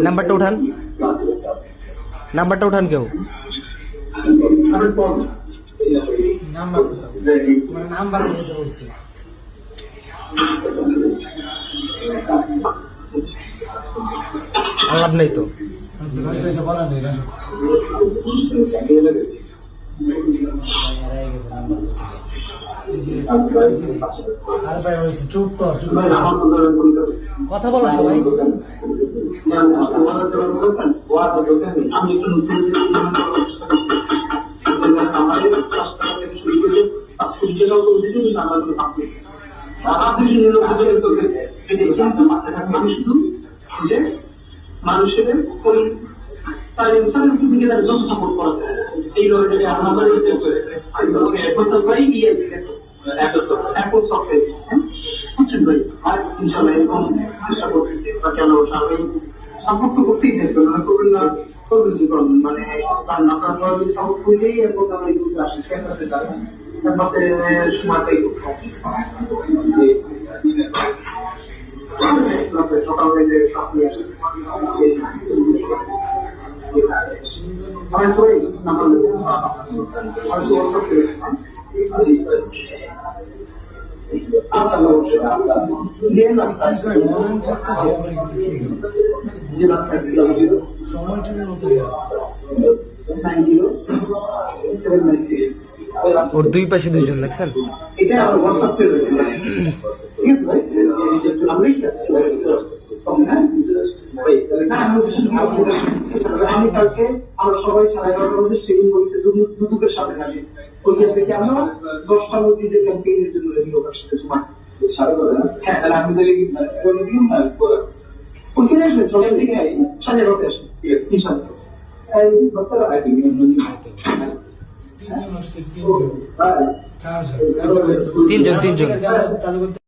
নাম্বারটা উঠান, নাম্বারটা উঠান কেউ। নাম্বার নিতে বলছি। লাভ নেই তো। বলা নেই চুপ কর, চুপ করে কথা বলো সবাই। মানুষের তার ইনসানের দিকে তার যত সাপোর্ট করা যায় এই লড়াইটাকে আমাদের এখন তো ভাই গিয়ে এখন সফটওয়্যার বুঝছেন ভাই। আর ইনশাল্লাহ এরকম চেষ্টা করতেছি বা কেন সবাই সাপোর্ট তো করতেই থাকবে, মানে করবেন না করবেন কি করবেন, মানে আপনার যদি সাপোর্ট করলেই এবং আমরা এই গ্রুপে আসি শেয়ার করতে চাই তারপরে সময়টাই সকালে যে আপনি আসেন ওর দুই পাশে দুইজন দেখছেন। আমি কালকে আমরা সবাই 11:30টার মধ্যে সেদিন বলতে দুদুকের সাথে থাকি ওইখান থেকে আমরা 10টার মধ্যে যে ক্যাম্পেইনের জন্য রেডি হওয়ার সাথে সময় হ্যাঁ তাহলে আমি তাহলে ওইখানে আসবেন সবাই থেকে 11:30 আসেন ইনশাআল্লাহ। তিনজন